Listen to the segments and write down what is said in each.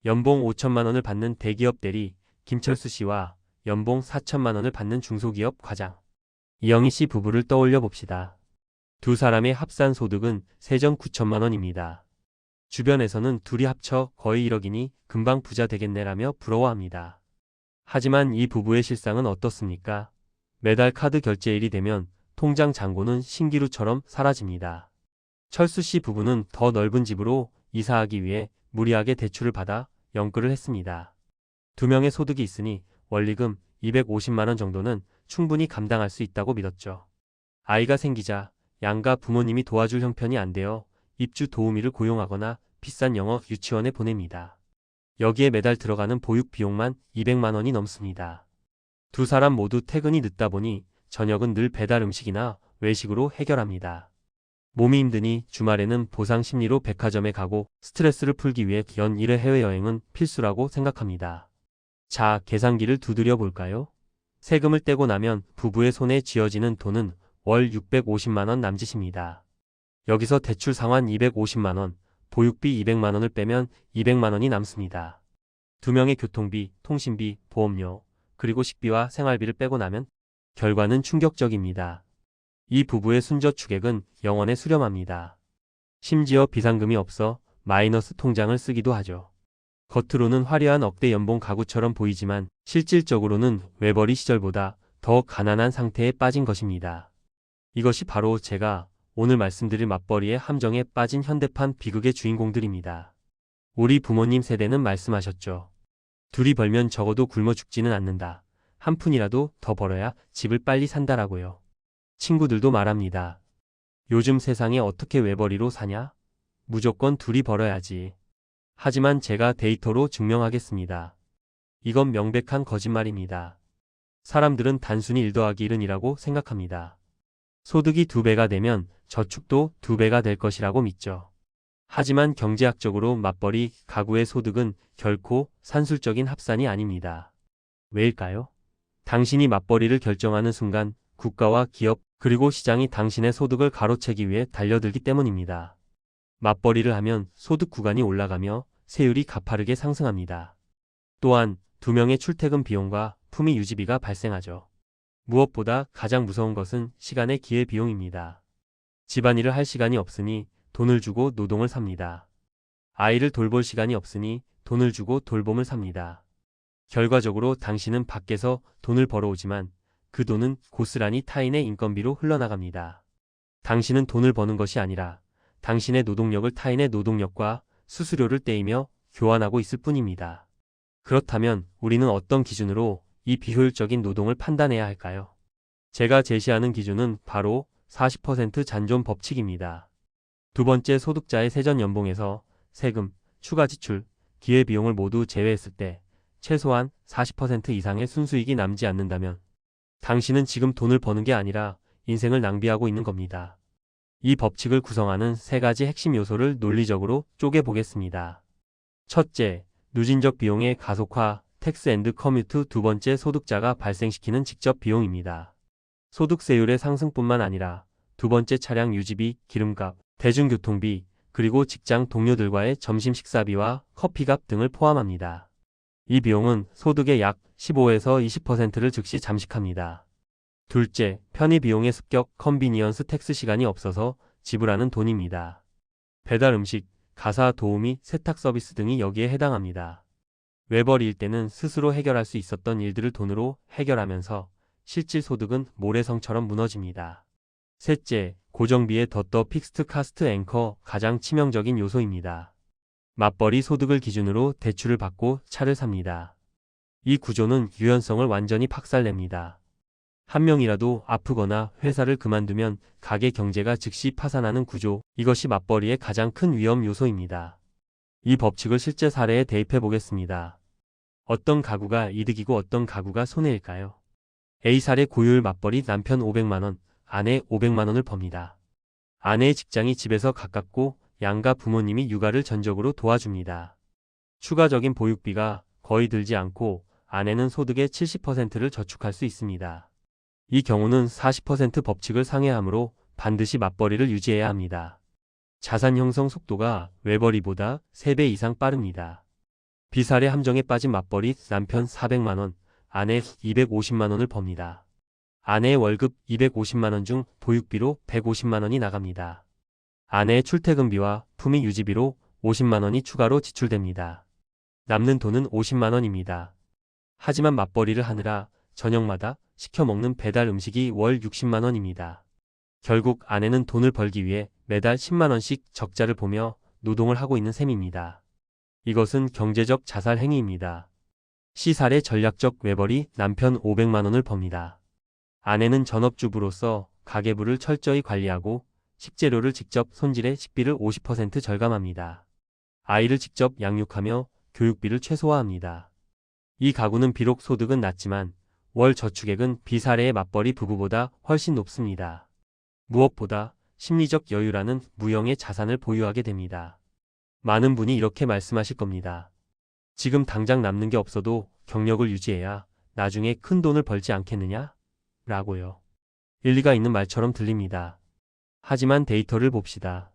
연봉 5천만 원을 받는 대기업 대리 김철수 씨와 연봉 4천만 원을 받는 중소기업 과장 이영희 씨 부부를 떠올려 봅시다. 두 사람의 합산 소득은 세전 9천만 원입니다. 주변에서는 둘이 합쳐 거의 1억이니 금방 부자 되겠네라며 부러워합니다. 하지만 이 부부의 실상은 어떻습니까? 매달 카드 결제일이 되면 통장 잔고는 신기루처럼 사라집니다. 철수 씨 부부는 더 넓은 집으로 이사하기 위해 무리하게 대출을 받아 연끌을 했습니다. 두 명의 소득이 있으니 원리금 250만 원 정도는 충분히 감당할 수 있다고 믿었죠. 아이가 생기자 양가 부모님이 도와줄 형편이 안 되어 입주 도우미를 고용하거나 비싼 영어 유치원에 보냅니다. 여기에 매달 들어가는 보육 비용만 200만 원이 넘습니다. 두 사람 모두 퇴근이 늦다 보니 저녁은 늘 배달 음식이나 외식으로 해결합니다. 몸이 힘드니 주말에는 보상 심리로 백화점에 가고 스트레스를 풀기 위해 연 1회 해외여행은 필수라고 생각합니다. 자, 계산기를 두드려 볼까요? 세금을 떼고 나면 부부의 손에 쥐어지는 돈은 월 650만 원 남짓입니다. 여기서 대출 상환 250만 원, 보육비 200만 원을 빼면 200만 원이 남습니다. 두 명의 교통비, 통신비, 보험료, 그리고 식비와 생활비를 빼고 나면 결과는 충격적입니다. 이 부부의 순저축액은 영원에 수렴합니다. 심지어 비상금이 없어 마이너스 통장을 쓰기도 하죠. 겉으로는 화려한 억대 연봉 가구처럼 보이지만 실질적으로는 외벌이 시절보다 더 가난한 상태에 빠진 것입니다. 이것이 바로 제가 오늘 말씀드릴 맞벌이의 함정에 빠진 현대판 비극의 주인공들입니다. 우리 부모님 세대는 말씀하셨죠. 둘이 벌면 적어도 굶어 죽지는 않는다. 한 푼이라도 더 벌어야 집을 빨리 산다라고요. 친구들도 말합니다. 요즘 세상에 어떻게 외벌이로 사냐? 무조건 둘이 벌어야지. 하지만 제가 데이터로 증명하겠습니다. 이건 명백한 거짓말입니다. 사람들은 단순히 1 더하기 1은 생각합니다. 소득이 2배가 되면 저축도 2배가 될 것이라고 믿죠. 하지만 경제학적으로 맞벌이 가구의 소득은 결코 산술적인 합산이 아닙니다. 왜일까요? 당신이 맞벌이를 결정하는 순간 국가와 기업 그리고 시장이 당신의 소득을 가로채기 위해 달려들기 때문입니다. 맞벌이를 하면 소득 구간이 올라가며 세율이 가파르게 상승합니다. 또한 두 명의 출퇴근 비용과 품위 유지비가 발생하죠. 무엇보다 가장 무서운 것은 시간의 기회비용입니다. 집안일을 할 시간이 없으니 돈을 주고 노동을 삽니다. 아이를 돌볼 시간이 없으니 돈을 주고 돌봄을 삽니다. 결과적으로 당신은 밖에서 돈을 벌어오지만 그 돈은 고스란히 타인의 인건비로 흘러나갑니다. 당신은 돈을 버는 것이 아니라 당신의 노동력을 타인의 노동력과 수수료를 떼이며 교환하고 있을 뿐입니다. 그렇다면 우리는 어떤 기준으로 이 비효율적인 노동을 판단해야 할까요? 제가 제시하는 기준은 바로 40% 잔존 법칙입니다. 두 번째, 소득자의 세전 연봉에서 세금, 추가 지출, 기회비용을 모두 제외했을 때 최소한 40% 이상의 순수익이 남지 않는다면 당신은 지금 돈을 버는 게 아니라 인생을 낭비하고 있는 겁니다. 이 법칙을 구성하는 3가지 핵심 요소를 논리적으로 쪼개보겠습니다. 첫째, 누진적 비용의 가속화, 텍스 앤드 커뮤트. 두 번째, 소득자가 발생시키는 직접 비용입니다. 소득세율의 상승뿐만 아니라 두 번째, 차량 유지비, 기름값, 대중교통비, 그리고 직장 동료들과의 점심 식사비와 커피값 등을 포함합니다. 이 비용은 소득의 약 15에서 20%를 즉시 잠식합니다. 둘째, 편의 비용의 습격, 컨비니언스 텍스. 시간이 없어서 지불하는 돈입니다. 배달 음식, 가사 도우미, 세탁 서비스 등이 여기에 해당합니다. 외벌이일 때는 스스로 해결할 수 있었던 일들을 돈으로 해결하면서 실질 소득은 모래성처럼 무너집니다. 셋째, 고정비의 덧더 픽스트 카스트 앵커, 가장 치명적인 요소입니다. 맞벌이 소득을 기준으로 대출을 받고 차를 삽니다. 이 구조는 유연성을 완전히 박살냅니다. 한 명이라도 아프거나 회사를 그만두면 가게 경제가 즉시 파산하는 구조, 이것이 맞벌이의 가장 큰 위험 요소입니다. 이 법칙을 실제 사례에 대입해 보겠습니다. 어떤 가구가 이득이고 어떤 가구가 손해일까요? A 사례, 고효율 맞벌이, 남편 500만 원, 아내 500만 원을 법니다. 아내의 직장이 집에서 가깝고 양가 부모님이 육아를 전적으로 도와줍니다. 추가적인 보육비가 거의 들지 않고 아내는 소득의 70%를 저축할 수 있습니다. 이 경우는 40% 법칙을 상회하므로 반드시 맞벌이를 유지해야 합니다. 자산 형성 속도가 외벌이보다 3배 이상 빠릅니다. 비살의 함정에 빠진 맞벌이 남편 400만 원, 아내 250만 원을 법니다. 아내의 월급 250만 원 중 보육비로 150만 원이 나갑니다. 아내의 출퇴근비와 품위 유지비로 50만 원이 추가로 지출됩니다. 남는 돈은 50만 원입니다. 하지만 맞벌이를 하느라 저녁마다 시켜 먹는 배달 음식이 월 60만 원입니다. 결국 아내는 돈을 벌기 위해 매달 10만 원씩 적자를 보며 노동을 하고 있는 셈입니다. 이것은 경제적 자살 행위입니다. 시살의 전략적 외벌이 남편 500만 원을 법니다. 아내는 전업주부로서 가계부를 철저히 관리하고 식재료를 직접 손질해 식비를 50% 절감합니다. 아이를 직접 양육하며 교육비를 최소화합니다. 이 가구는 비록 소득은 낮지만 월 저축액은 비사례의 맞벌이 부부보다 훨씬 높습니다. 무엇보다 심리적 여유라는 무형의 자산을 보유하게 됩니다. 많은 분이 이렇게 말씀하실 겁니다. 지금 당장 남는 게 없어도 경력을 유지해야 나중에 큰 돈을 벌지 않겠느냐? 라고요. 일리가 있는 말처럼 들립니다. 하지만 데이터를 봅시다.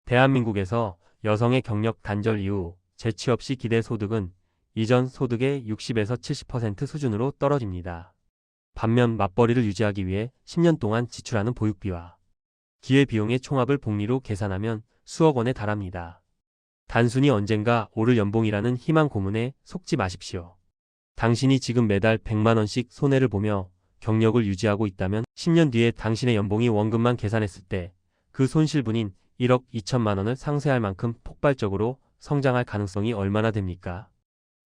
대한민국에서 여성의 경력 단절 이후 재취업 시 기대 소득은 이전 소득의 60에서 70% 수준으로 떨어집니다. 반면 맞벌이를 유지하기 위해 10년 동안 지출하는 보육비와 기회비용의 총합을 복리로 계산하면 수억 원에 달합니다. 단순히 언젠가 오를 연봉이라는 희망 고문에 속지 마십시오. 당신이 지금 매달 100만 원씩 손해를 보며 경력을 유지하고 있다면 10년 뒤에 당신의 연봉이 원금만 계산했을 때 그 손실분인 1억 2천만 원을 상쇄할 만큼 폭발적으로 성장할 가능성이 얼마나 됩니까?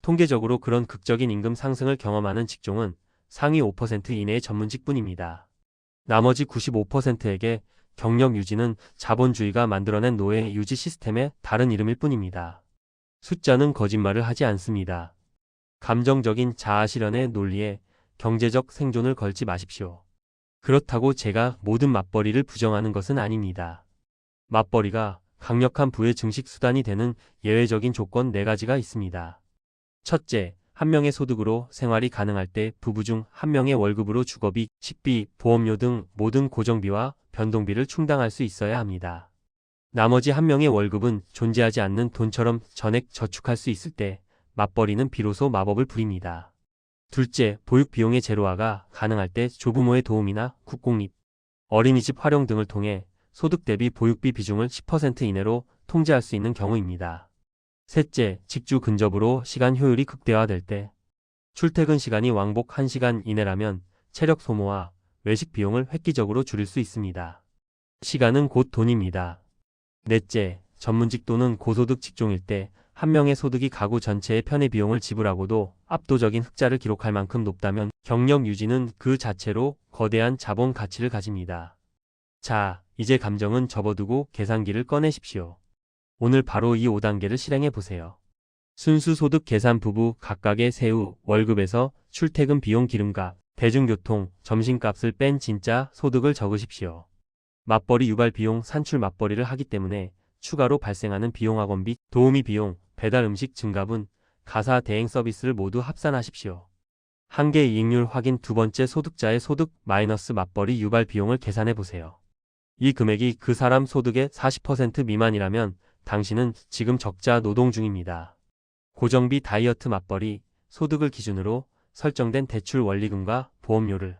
통계적으로 그런 극적인 임금 상승을 경험하는 직종은 상위 5% 이내의 전문직뿐입니다. 나머지 95%에게 경력 유지는 자본주의가 만들어낸 노예 유지 시스템의 다른 이름일 뿐입니다. 숫자는 거짓말을 하지 않습니다. 감정적인 자아 실현의 논리에 경제적 생존을 걸지 마십시오. 그렇다고 제가 모든 맞벌이를 부정하는 것은 아닙니다. 맞벌이가 강력한 부의 증식 수단이 되는 예외적인 조건 4가지가 있습니다. 첫째, 한 명의 소득으로 생활이 가능할 때 부부 중 한 명의 월급으로 주거비, 식비, 보험료 등 모든 고정비와 변동비를 충당할 수 있어야 합니다. 나머지 한 명의 월급은 존재하지 않는 돈처럼 전액 저축할 수 있을 때 맞벌이는 비로소 마법을 부립니다. 둘째, 보육 비용의 제로화가 가능할 때 조부모의 도움이나 국공립, 어린이집 활용 등을 통해 소득 대비 보육비 비중을 10% 이내로 통제할 수 있는 경우입니다. 셋째, 직주 근접으로 시간 효율이 극대화될 때 출퇴근 시간이 왕복 1시간 이내라면 체력 소모와 외식 비용을 획기적으로 줄일 수 있습니다. 시간은 곧 돈입니다. 넷째, 전문직 또는 고소득 직종일 때 한 명의 소득이 가구 전체의 편의 비용을 지불하고도 압도적인 흑자를 기록할 만큼 높다면 경력 유지는 그 자체로 거대한 자본 가치를 가집니다. 자, 이제 감정은 접어두고 계산기를 꺼내십시오. 오늘 바로 이 5단계를 실행해 보세요. 순수 소득 계산 부부 각각의 세후 월급에서 출퇴근 비용 기름값, 대중교통, 점심값을 뺀 진짜 소득을 적으십시오. 맞벌이 유발 비용 산출 맞벌이를 하기 때문에 추가로 발생하는 비용학원비, 도우미 비용, 배달 음식 증가분, 가사 대행 서비스를 모두 합산하십시오. 한계 이익률 확인 두 번째 소득자의 소득 마이너스 맞벌이 유발 비용을 계산해 보세요. 이 금액이 그 사람 소득의 40% 미만이라면 당신은 지금 적자 노동 중입니다. 고정비 다이어트 맞벌이 소득을 기준으로 설정된 대출 원리금과 보험료를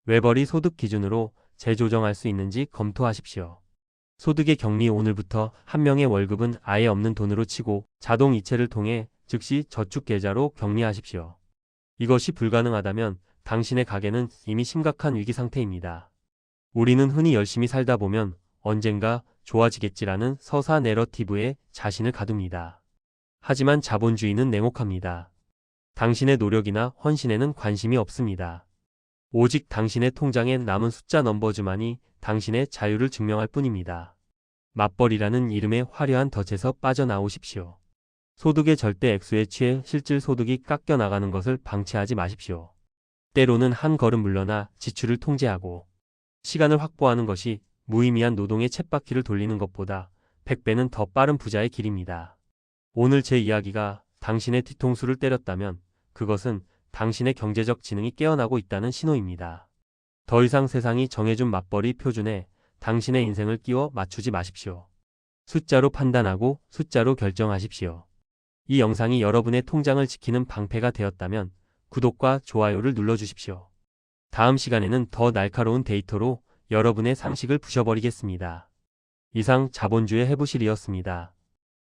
외벌이 소득 기준으로 재조정할 수 있는지 검토하십시오. 소득의 격리 오늘부터 한 명의 월급은 아예 없는 돈으로 치고 자동 이체를 통해 즉시 저축 계좌로 격리하십시오. 이것이 불가능하다면 당신의 가계는 이미 심각한 위기 상태입니다. 우리는 흔히 열심히 살다 보면 언젠가 좋아지겠지라는 서사 내러티브에 자신을 가둡니다. 하지만 자본주의는 냉혹합니다. 당신의 노력이나 헌신에는 관심이 없습니다. 오직 당신의 통장에 남은 숫자 넘버즈만이 당신의 자유를 증명할 뿐입니다. 맞벌이라는 이름의 화려한 덫에서 빠져나오십시오. 소득의 절대 액수에 취해 실질 소득이 깎여 나가는 것을 방치하지 마십시오. 때로는 한 걸음 물러나 지출을 통제하고 시간을 확보하는 것이 무의미한 노동의 쳇바퀴를 돌리는 것보다 100배는 더 빠른 부자의 길입니다. 오늘 제 이야기가 당신의 뒤통수를 때렸다면 그것은 당신의 경제적 지능이 깨어나고 있다는 신호입니다. 더 이상 세상이 정해준 맞벌이 표준에 당신의 인생을 끼워 맞추지 마십시오. 숫자로 판단하고 숫자로 결정하십시오. 이 영상이 여러분의 통장을 지키는 방패가 되었다면 구독과 좋아요를 눌러주십시오. 다음 시간에는 더 날카로운 데이터로 여러분의 상식을 부셔버리겠습니다. 이상 자본주의 해부실이었습니다.